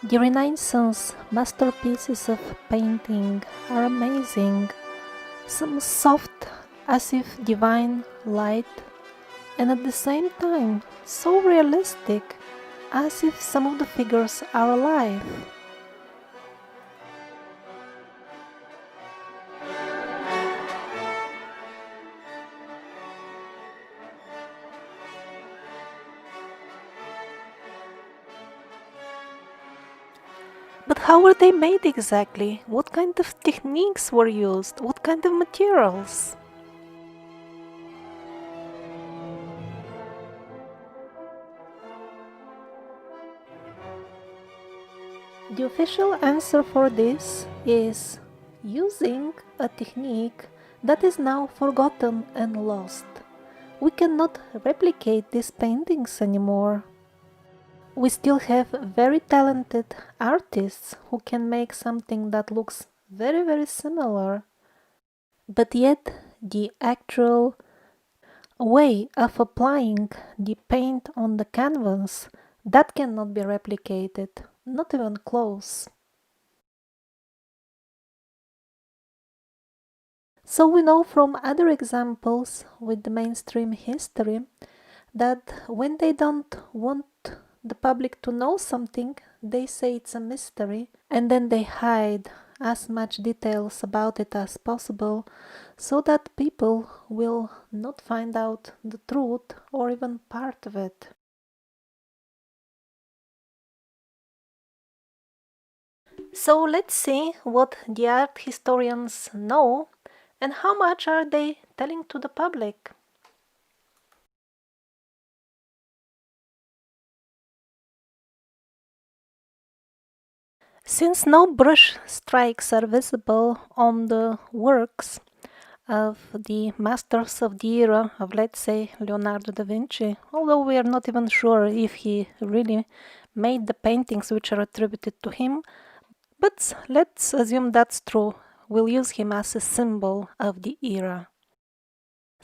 The Renaissance masterpieces of painting are amazing, some soft as if divine light, and at the same time so realistic as if some of the figures are alive. But how were they made exactly? What kind of techniques were used? What kind of materials? The official answer for this is using a technique that is now forgotten and lost. We cannot replicate these paintings anymore. We still have very talented artists who can make something that looks very similar, but yet the actual way of applying the paint on the canvas, that cannot be replicated, not even close. So we know from other examples with the mainstream history that when they don't want the public to know something, they say it's a mystery, and then they hide as much details about it as possible so that people will not find out the truth or even part of it. So let's see what the art historians know and how much are they telling to the public. Since no brush strikes are visible on the works of the masters of the era of, let's say, Leonardo da Vinci, although we are not even sure if he really made the paintings which are attributed to him, but let's assume that's true. We'll use him as a symbol of the era.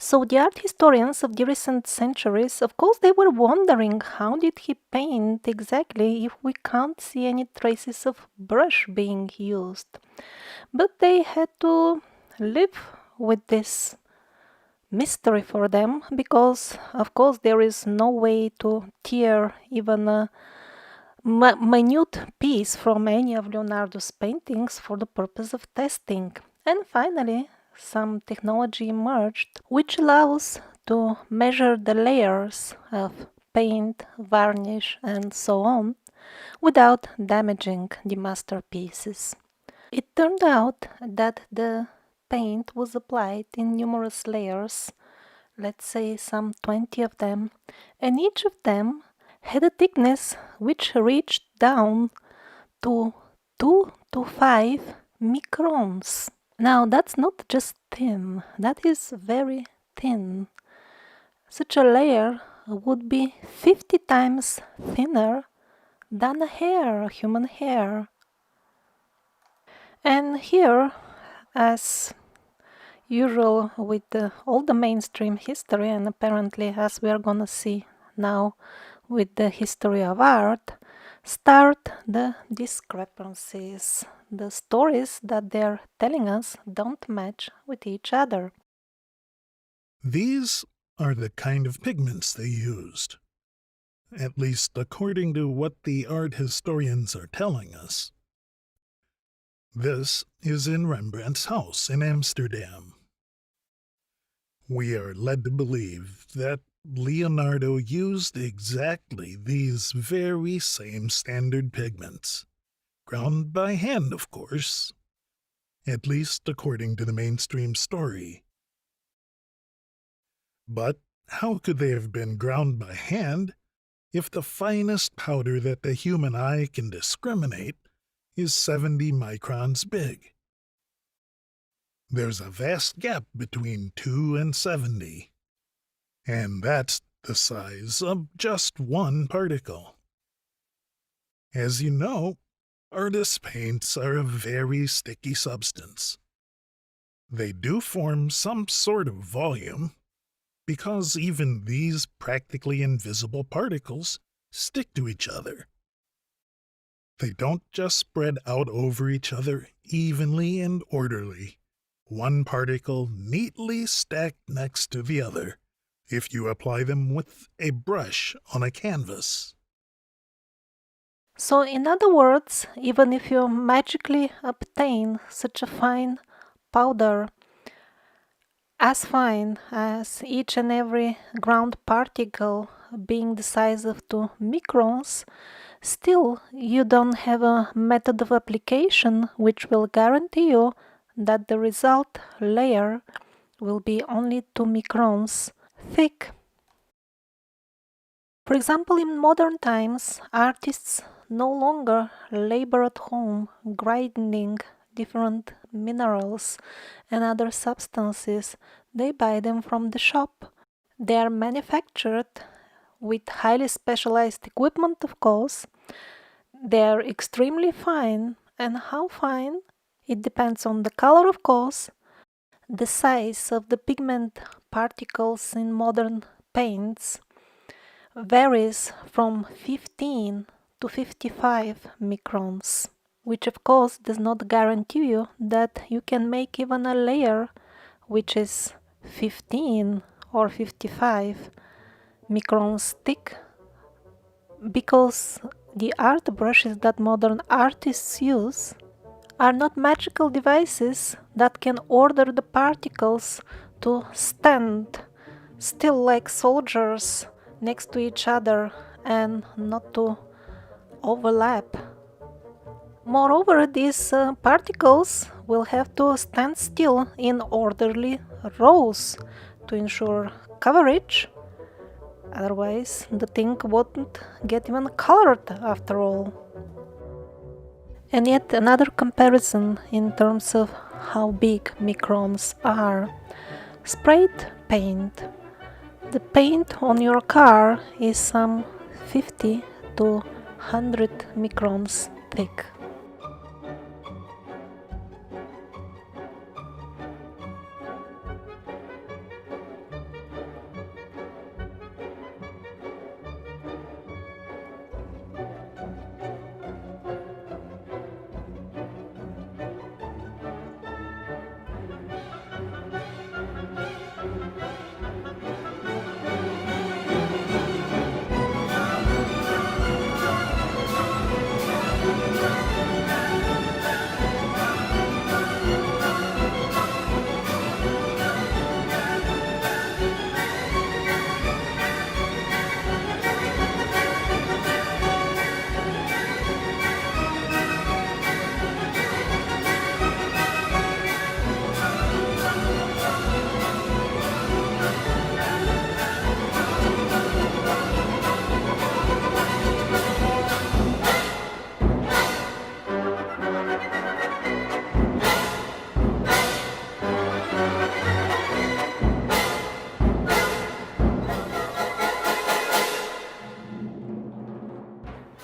So the art historians of the recent centuries, of course, they were wondering how did he paint exactly if we can't see any traces of brush being used. But they had to live with this mystery for them because, of course, there is no way to tear even a minute piece from any of Leonardo's paintings for the purpose of testing. And finally, some technology emerged which allows to measure the layers of paint, varnish, and so on without damaging the masterpieces. It turned out that the paint was applied in numerous layers, let's say some 20 of them, and each of them had a thickness which reached down to 2 to 5 microns. Now that's not just thin, that is very thin. Such a layer would be 50 times thinner than a hair, a human hair. And here, as usual with all the mainstream history, and apparently as we are gonna see now with the history of art, start the discrepancies. The stories that they're telling us don't match with each other. These are the kind of pigments they used, at least according to what the art historians are telling us. This is in Rembrandt's house in Amsterdam. We are led to believe that Leonardo used exactly these very same standard pigments, ground by hand, of course, at least according to the mainstream story. But How could they have been ground by hand if the finest powder that the human eye can discriminate is 70 microns big? There's a vast gap between 2 and 70, and that's the size of just one particle. As you know, artist paints are a very sticky substance. They do form some sort of volume, because even these practically invisible particles stick to each other. They don't just spread out over each other evenly and orderly, one particle neatly stacked next to the other, if you apply them with a brush on a canvas. So, in other words, even if you magically obtain such a fine powder, as fine as each and every ground particle being the size of 2 microns, still you don't have a method of application which will guarantee you that the result layer will be only 2 microns thick. For example, in modern times, artists no longer labor at home grinding different minerals and other substances. They buy them from the shop. They are manufactured with highly specialized equipment, of course. They are extremely fine, and how fine? It depends on the color, of course. The size of the pigment particles in modern paints varies from 15 to 55 microns, which of course does not guarantee you that you can make even a layer which is 15 or 55 microns thick, because the art brushes that modern artists use are not magical devices that can order the particles to stand still like soldiers next to each other and not to overlap. Moreover, these particles will have to stand still in orderly rows to ensure coverage. Otherwise, the thing won't get even colored after all. And yet another comparison in terms of how big microns are. Sprayed paint. The paint on your car is some 50 to 100 microns thick.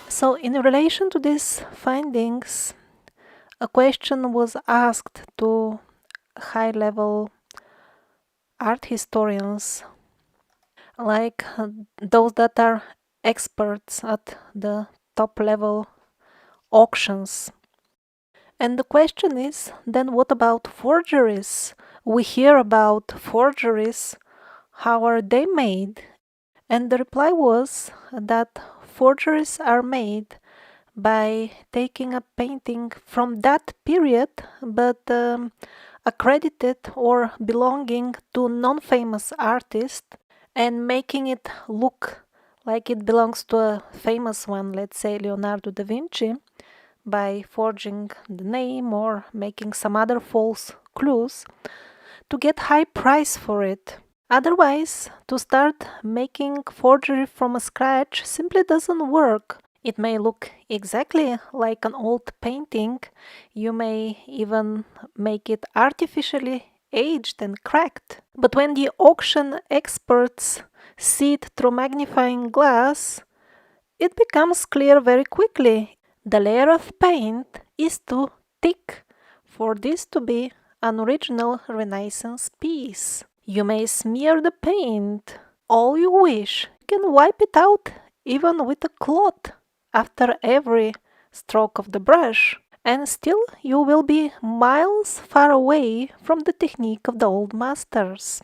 So, in relation to these findings, a question was asked to high level art historians, like those that are experts at the top level auctions. And the question is, then what about forgeries? We hear about forgeries. How are they made? And the reply was that forgeries are made by taking a painting from that period, but accredited or belonging to non-famous artist, and making it look like it belongs to a famous one, let's say Leonardo da Vinci, by forging the name or making some other false clues to get high price for it. Otherwise, to start making forgery from scratch simply doesn't work. It may look exactly like an old painting. You may even make it artificially aged and cracked. But when the auction experts see it through magnifying glass, it becomes clear very quickly. The layer of paint is too thick for this to be an original Renaissance piece. You may smear the paint all you wish. You can wipe it out even with a cloth after every stroke of the brush, and still you will be miles far away from the technique of the old masters.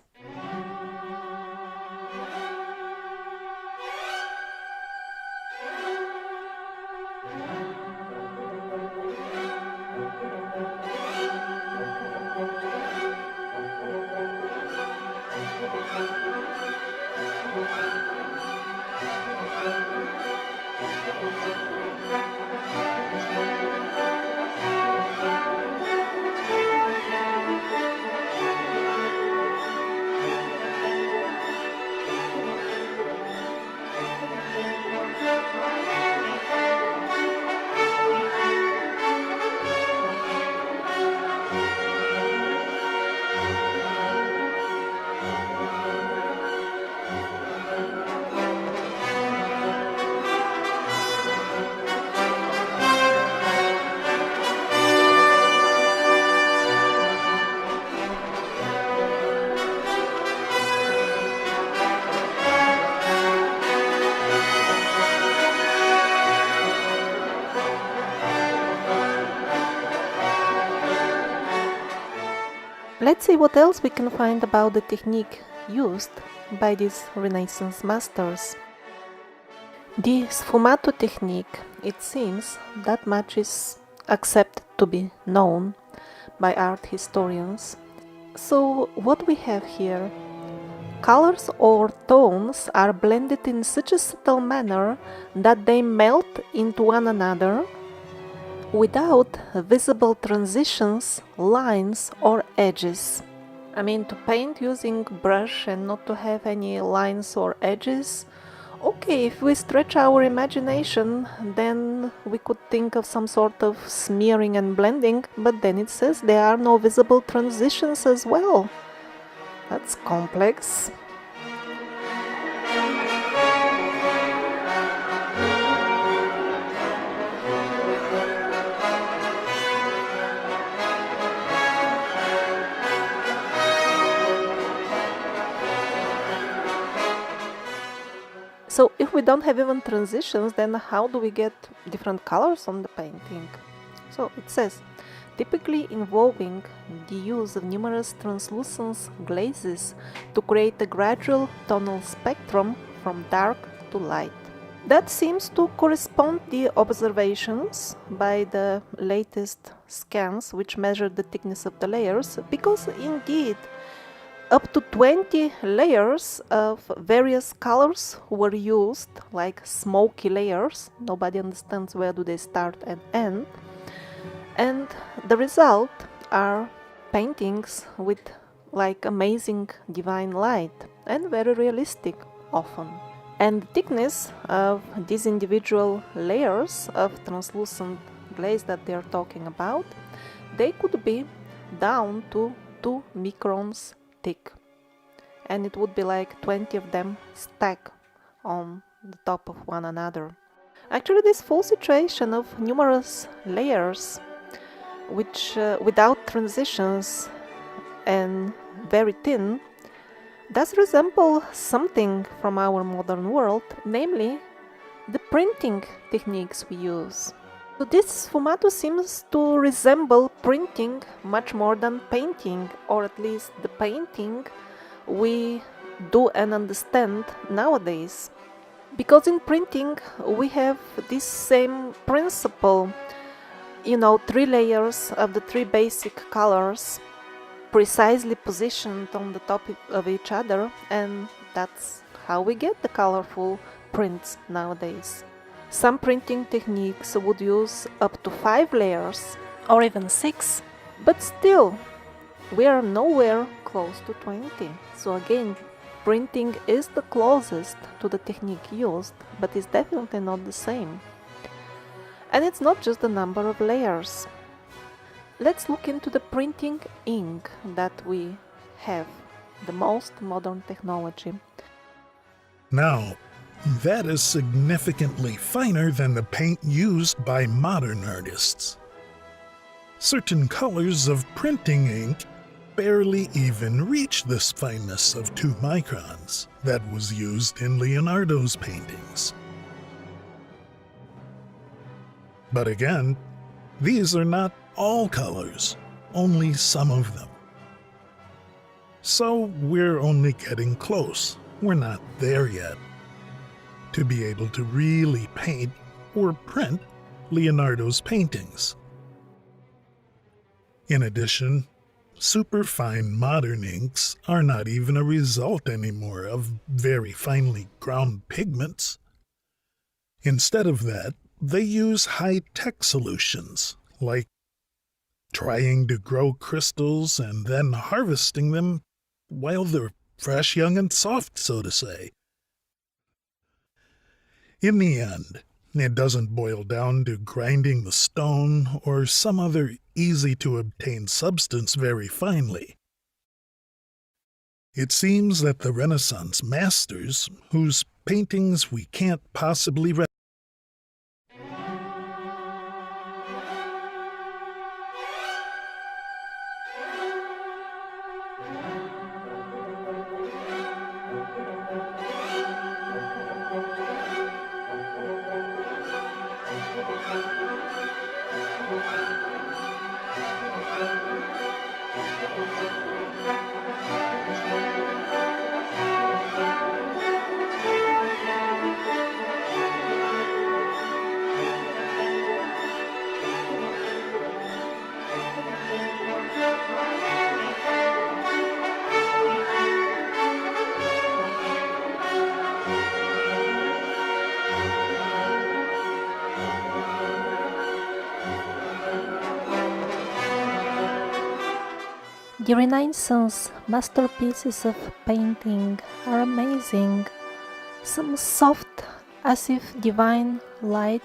Let's see what else we can find about the technique used by these Renaissance masters. The Sfumato technique, it seems, that much is accepted to be known by art historians. So what we have here, colors or tones are blended in such a subtle manner that they melt into one another without visible transitions, lines or edges. I mean, to paint using brush and not to have any lines or edges, okay, if we stretch our imagination, then we could think of some sort of smearing and blending, but then it says there are no visible transitions as well. That's complex. So if we don't have even transitions, then how do we get different colors on the painting? So it says, typically involving the use of numerous translucent glazes to create a gradual tonal spectrum from dark to light. That seems to correspond to the observations by the latest scans which measure the thickness of the layers, because indeed up to 20 layers of various colors were used, like smoky layers. Nobody understands where do they start and end. And the result are paintings with like amazing divine light and very realistic often. And the thickness of these individual layers of translucent glaze that they are talking about, they could be down to 2 microns thick, and it would be like 20 of them stacked on the top of one another. Actually, this full situation of numerous layers which without transitions and very thin does resemble something from our modern world, namely the printing techniques we use. So this Sfumato seems to resemble printing much more than painting, or at least the painting we do and understand nowadays. Because in printing we have this same principle, 3 layers of the 3 basic colors precisely positioned on the top of each other, and that's how we get the colorful prints nowadays. Some printing techniques would use up to 5 layers or even 6, but still we are nowhere close to 20. So again, Printing is the closest to the technique used, but is definitely not the same. And it's not just the number of layers. Let's look into the printing ink that we have, the most modern technology. Now, that is significantly finer than the paint used by modern artists. Certain colors of printing ink barely even reach this fineness of 2 microns that was used in Leonardo's paintings. But again, these are not all colors, only some of them. So we're only getting close. We're not there yet to be able to really paint or print Leonardo's paintings. In addition, superfine modern inks are not even a result anymore of very finely ground pigments. Instead of that, they use high-tech solutions, like trying to grow crystals and then harvesting them while they're fresh, young, and soft, so to say. In the end, it doesn't boil down to grinding the stone or some other easy-to-obtain substance very finely. It seems that the Renaissance masters, whose paintings we can't possibly The Renaissance masterpieces of painting are amazing, some soft as if divine light,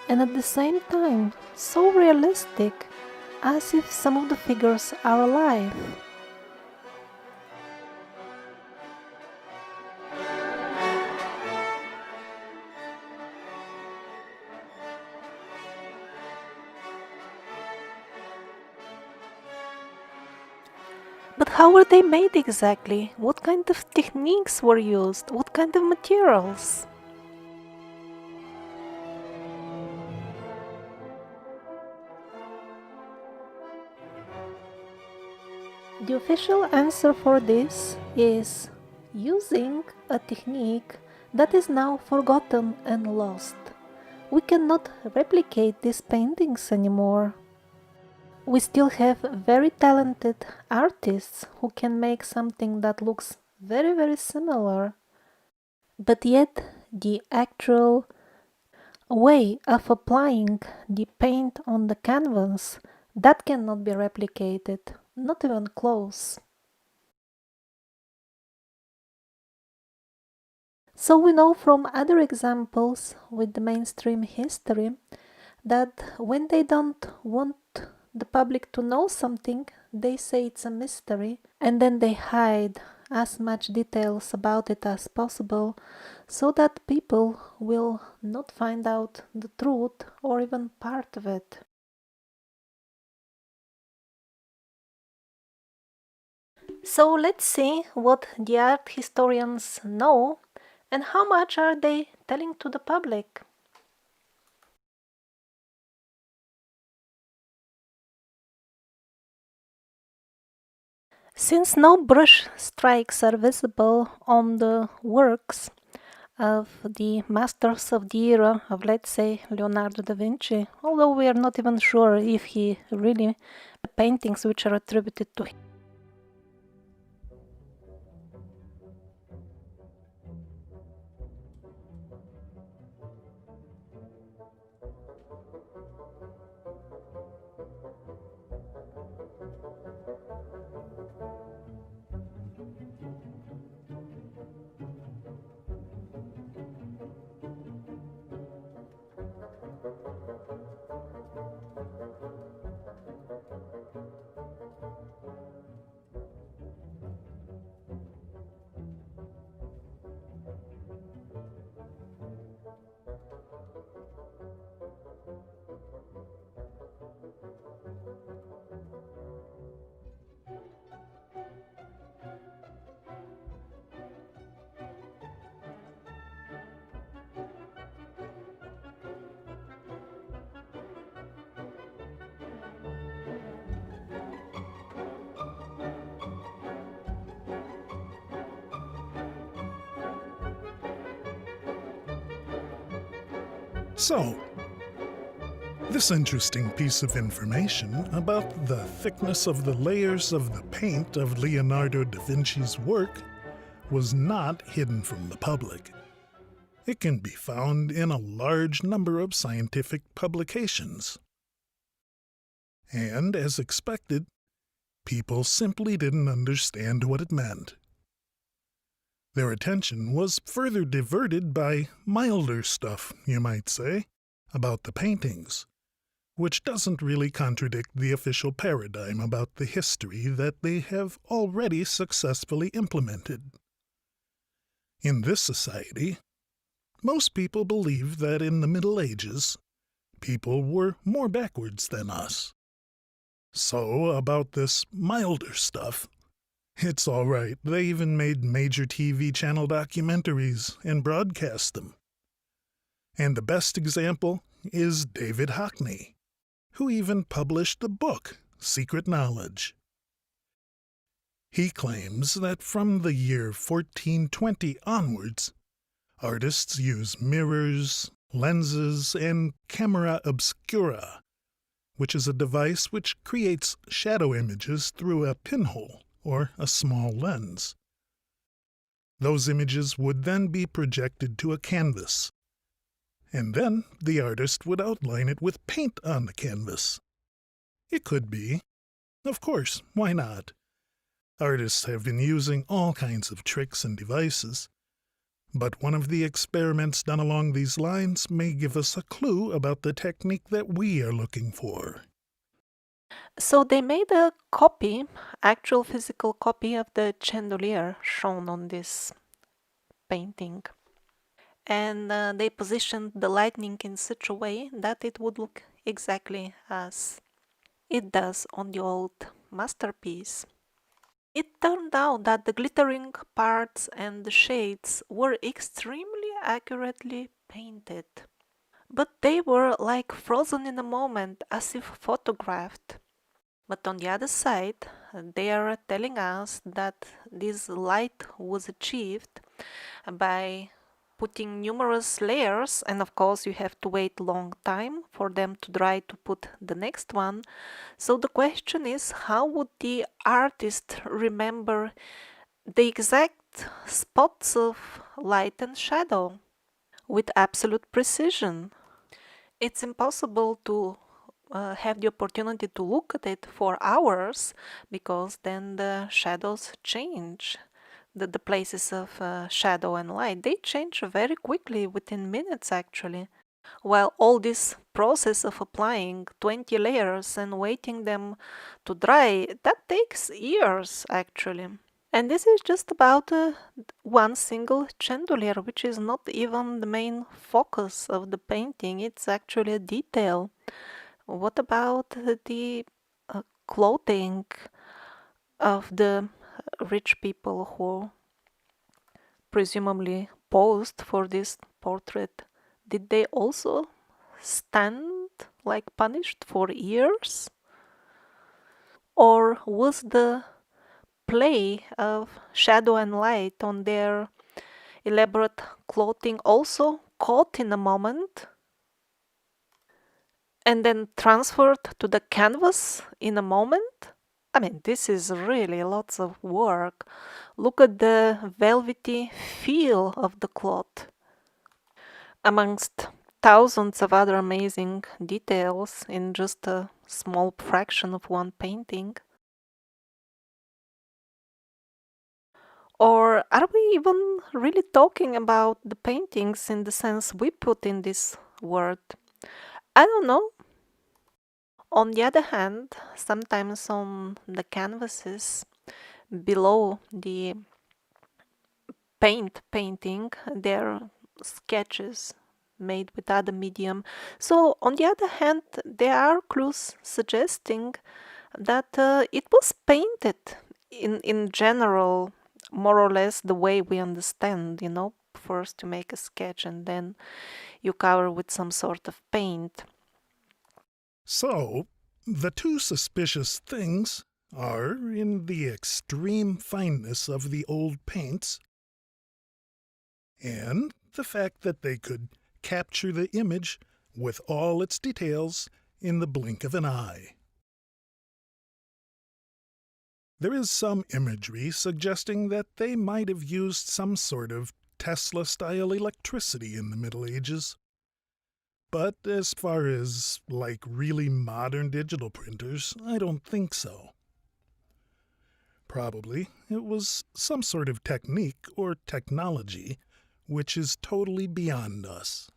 and at the same time so realistic as if some of the figures are alive. But how were they made exactly? What kind of techniques were used? What kind of materials? The official answer for this is using a technique that is now forgotten and lost. We cannot replicate these paintings anymore. We still have very talented artists who can make something that looks very similar, but yet the actual way of applying the paint on the canvas, that cannot be replicated, not even close. So we know from other examples with the mainstream history that when they don't want the public to know something, they say it's a mystery, and then they hide as much details about it as possible so that people will not find out the truth or even part of it. So let's see what the art historians know and how much are they telling to the public. Since no brush strikes are visible on the works of the masters of the era of, let's say, Leonardo da Vinci, although we are not even sure if he really the paintings which are attributed to him. So, this interesting piece of information about the thickness of the layers of the paint of Leonardo da Vinci's work was not hidden from the public. It can be found in a large number of scientific publications. And, as expected, people simply didn't understand what it meant. Their attention was further diverted by milder stuff, you might say, about the paintings, which doesn't really contradict the official paradigm about the history that they have already successfully implemented. In this society, most people believe that in the Middle Ages, people were more backwards than us. So, about this milder stuff, it's all right. They even made major TV channel documentaries and broadcast them. And the best example is David Hockney, who even published the book, Secret Knowledge. He claims that from the year 1420 onwards, artists use mirrors, lenses, and camera obscura, which is a device which creates shadow images through a pinhole or a small lens. Those images would then be projected to a canvas, and then the artist would outline it with paint on the canvas. It could be. Of course, why not? Artists have been using all kinds of tricks and devices, but one of the experiments done along these lines may give us a clue about the technique that we are looking for. So they made a copy, actual physical copy of the chandelier shown on this painting. And they positioned the lightning in such a way that it would look exactly as it does on the old masterpiece. It turned out that the glittering parts and the shades were extremely accurately painted, but they were like frozen in a moment, as if photographed. But on the other side, they are telling us that this light was achieved by putting numerous layers, and of course you have to wait a long time for them to dry to put the next one. So the question is, how would the artist remember the exact spots of light and shadow with absolute precision? It's impossible to have the opportunity to look at it for hours, because then the shadows change. The places of shadow and light, they change very quickly, within minutes actually. While all this process of applying 20 layers and waiting them to dry, that takes years actually. And this is just about one single chandelier, which is not even the main focus of the painting. It's actually a detail. What about the clothing of the rich people who presumably posed for this portrait? Did they also stand like punished for years? Or was the play of shadow and light on their elaborate clothing also caught in a moment and then transferred to the canvas in a moment? I mean, this is really lots of work. Look at the velvety feel of the cloth, amongst thousands of other amazing details in just a small fraction of one painting. Or are we even really talking about the paintings in the sense we put in this word? I don't know. On the other hand, sometimes on the canvases below the painting, there are sketches made with other medium. So on the other hand, there are clues suggesting that it was painted in general, more or less the way we understand, first you make a sketch and then you cover with some sort of paint. So, the two suspicious things are in the extreme fineness of the old paints and the fact that they could capture the image with all its details in the blink of an eye. There is some imagery suggesting that they might have used some sort of Tesla-style electricity in the Middle Ages. But as far as, like, really modern digital printers, I don't think so. Probably it was some sort of technique or technology which is totally beyond us.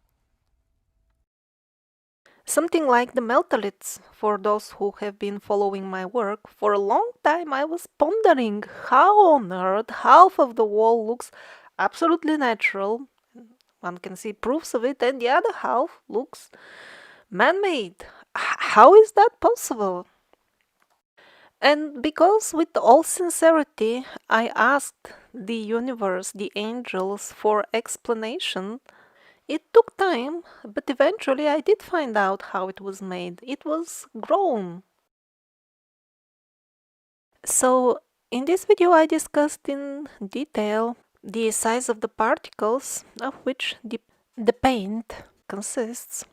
Something like the meltoliths. For those who have been following my work, for a long time I was pondering how on earth half of the wall looks absolutely natural. One can see proofs of it, and the other half looks man-made. How is that possible? And because, with all sincerity, I asked the universe, the angels, for explanation, it took time, but eventually I did find out how it was made. It was grown. So, in this video, I discussed in detail the size of the particles of which the paint consists.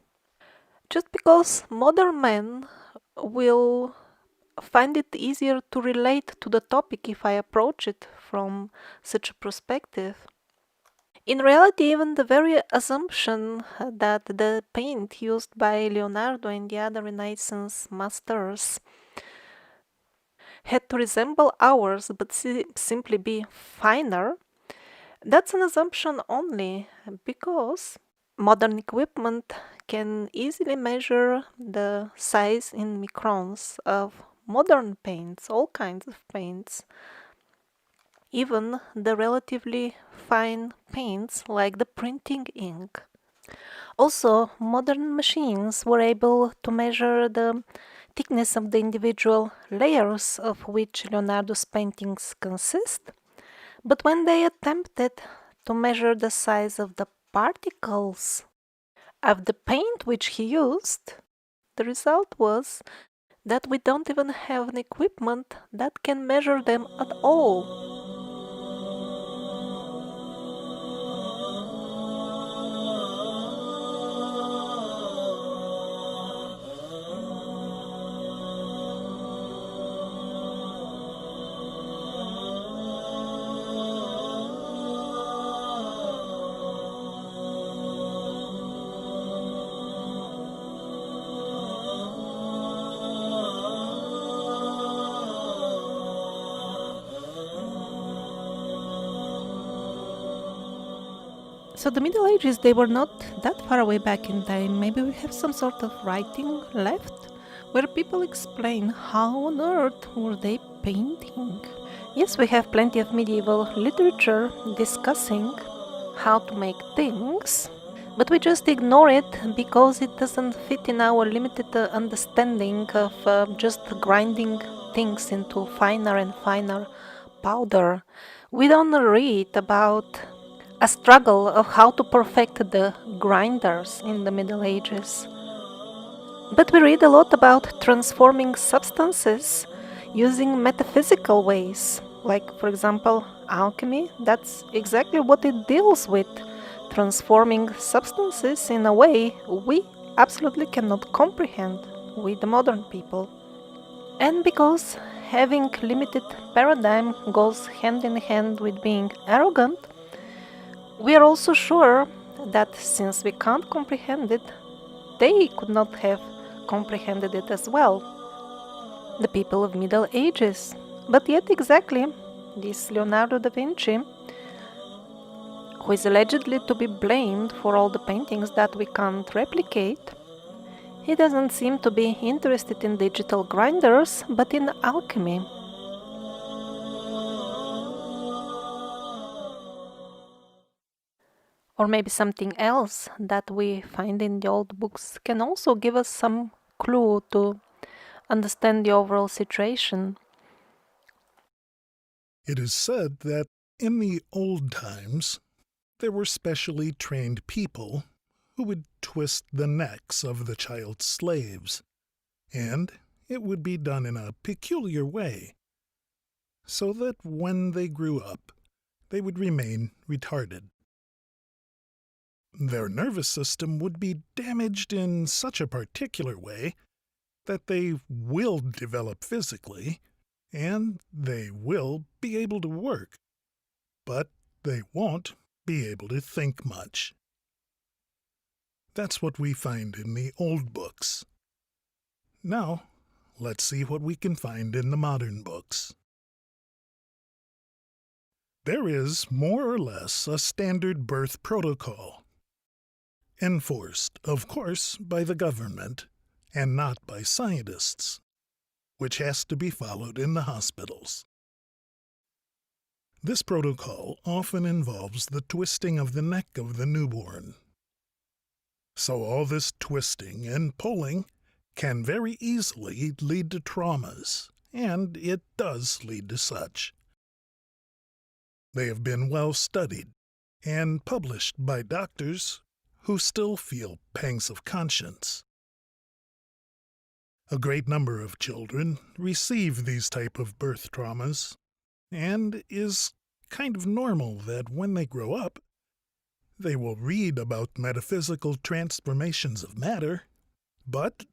Just because modern men will find it easier to relate to the topic if I approach it from such a perspective. In reality, even the very assumption that the paint used by Leonardo and the other Renaissance masters had to resemble ours but simply be finer, that's an assumption only because modern equipment can easily measure the size in microns of modern paints, all kinds of paints, even the relatively fine paints like the printing ink. Also, modern machines were able to measure the thickness of the individual layers of which Leonardo's paintings consist, but when they attempted to measure the size of the particles of the paint which he used, the result was that we don't even have an equipment that can measure them at all. So the Middle Ages, they were not that far away back in time. Maybe we have some sort of writing left where people explain how on earth were they painting. Yes, we have plenty of medieval literature discussing how to make things, but we just ignore it because it doesn't fit in our limited understanding of just grinding things into finer and finer powder. We don't read about a struggle of how to perfect the grinders in the Middle Ages. But we read a lot about transforming substances using metaphysical ways, like, for example, alchemy. That's exactly what it deals with, transforming substances in a way we absolutely cannot comprehend, we the modern people. And because having limited paradigm goes hand in hand with being arrogant, we are also sure that since we can't comprehend it, they could not have comprehended it as well, the people of Middle Ages. But yet exactly, this Leonardo da Vinci, who is allegedly to be blamed for all the paintings that we can't replicate, he doesn't seem to be interested in digital grinders, but in alchemy. Or maybe something else that we find in the old books can also give us some clue to understand the overall situation. It is said that in the old times, there were specially trained people who would twist the necks of the child slaves, and it would be done in a peculiar way, so that when they grew up, they would remain retarded. Their nervous system would be damaged in such a particular way that they will develop physically and they will be able to work, but they won't be able to think much. That's what we find in the old books. Now, let's see what we can find in the modern books. There is more or less a standard birth protocol, enforced, of course, by the government and not by scientists, which has to be followed in the hospitals. This protocol often involves the twisting of the neck of the newborn. So all this twisting and pulling can very easily lead to traumas, and it does lead to such. They have been well studied and published by doctors who still feel pangs of conscience. A great number of children receive these type of birth traumas, and is kind of normal that when they grow up, they will read about metaphysical transformations of matter, but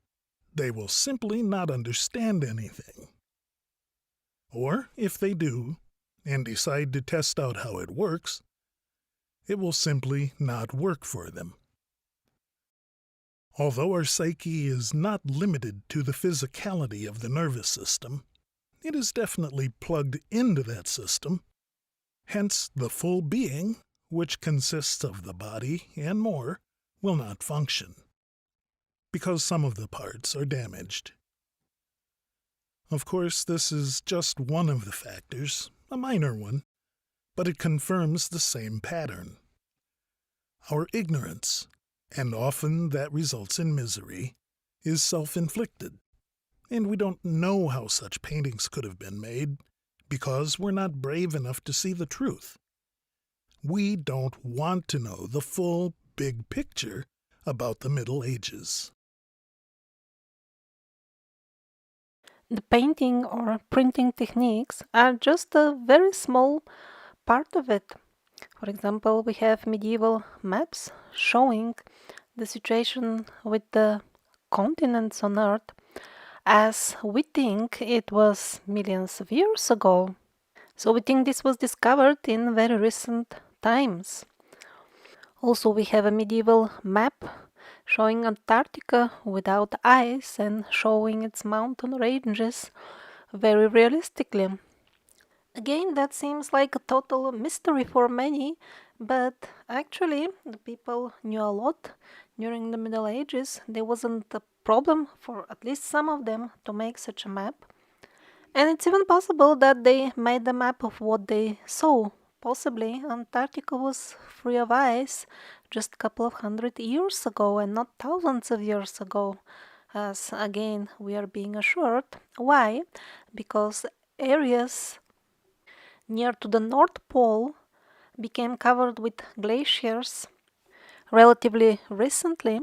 they will simply not understand anything. Or, if they do, and decide to test out how it works, it will simply not work for them. Although our psyche is not limited to the physicality of the nervous system, it is definitely plugged into that system, hence the full being, which consists of the body and more, will not function, because some of the parts are damaged. Of course, this is just one of the factors, a minor one, but it confirms the same pattern. Our ignorance, and often that results in misery, is self-inflicted, and we don't know how such paintings could have been made because we're not brave enough to see the truth. We don't want to know the full, big picture about the Middle Ages. The painting or printing techniques are just a very small part of it. For example, we have medieval maps showing the situation with the continents on Earth as we think it was millions of years ago. So we think this was discovered in very recent times. Also, we have a medieval map showing Antarctica without ice and showing its mountain ranges very realistically. Again, that seems like a total mystery for many, but actually, the people knew a lot during the Middle Ages. There wasn't a problem for at least some of them to make such a map. And it's even possible that they made a map of what they saw. Possibly Antarctica was free of ice just a couple of hundred years ago and not thousands of years ago, as again we are being assured. Why? Because areas near to the North Pole became covered with glaciers relatively recently,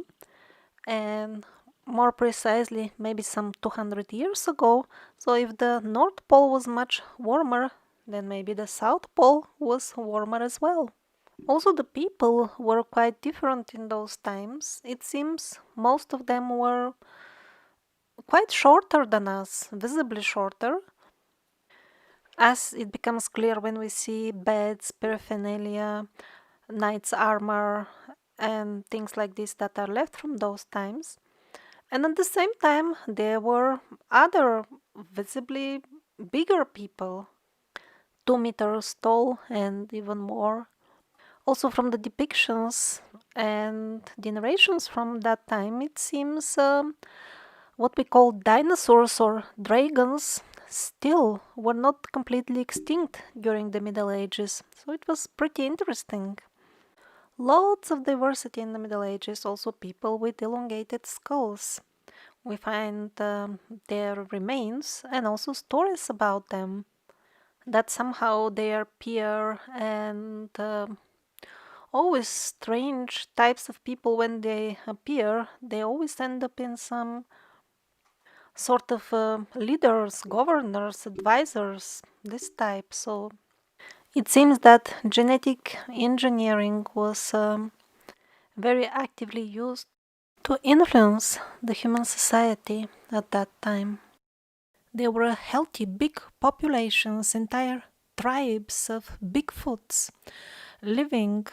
and more precisely maybe some 200 years ago. So if the North Pole was much warmer, then maybe the South Pole was warmer as well. Also, the people were quite different in those times. It seems most of them were quite shorter than us, visibly shorter, as it becomes clear when we see beds, paraphernalia, knight's armor, and things like this that are left from those times. And at the same time, there were other visibly bigger people, 2 meters tall and even more. Also, from the depictions and the narrations from that time, it seems what we call dinosaurs or dragons still were not completely extinct during the Middle Ages. So it was pretty interesting. Lots of diversity in the Middle Ages, also people with elongated skulls. We find their remains and also stories about them, that somehow they appear, and always strange types of people when they appear, they always end up in some sort of leaders, governors, advisors, this type. So it seems that genetic engineering was very actively used to influence the human society at that time. There were healthy big populations, entire tribes of Bigfoots living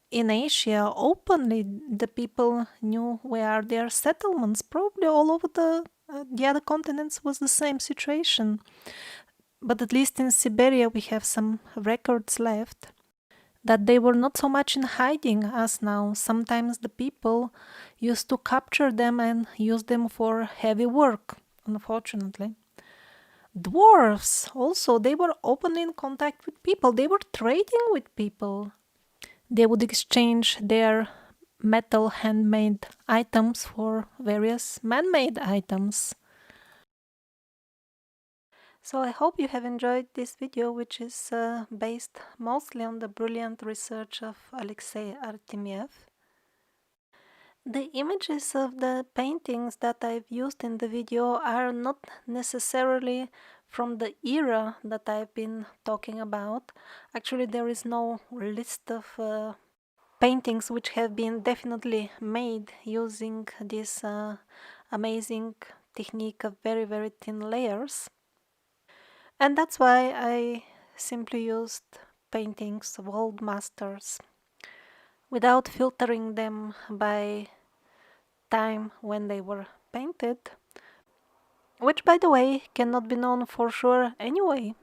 in Asia openly. The people knew where their settlements, probably all over the other continents was the same situation. But at least in Siberia we have some records left that they were not so much in hiding as now. Sometimes the people used to capture them and use them for heavy work, unfortunately. Dwarfs also, they were openly in contact with people. They were trading with people. They would exchange their metal handmade items for various man-made items. So I hope you have enjoyed this video, which is based mostly on the brilliant research of Alexei Artemiev. The images of the paintings that I've used in the video are not necessarily from the era that I've been talking about. Actually, there is no list of paintings which have been definitely made using this amazing technique of very, very thin layers. And that's why I simply used paintings of old masters without filtering them by time when they were painted, which by the way cannot be known for sure anyway.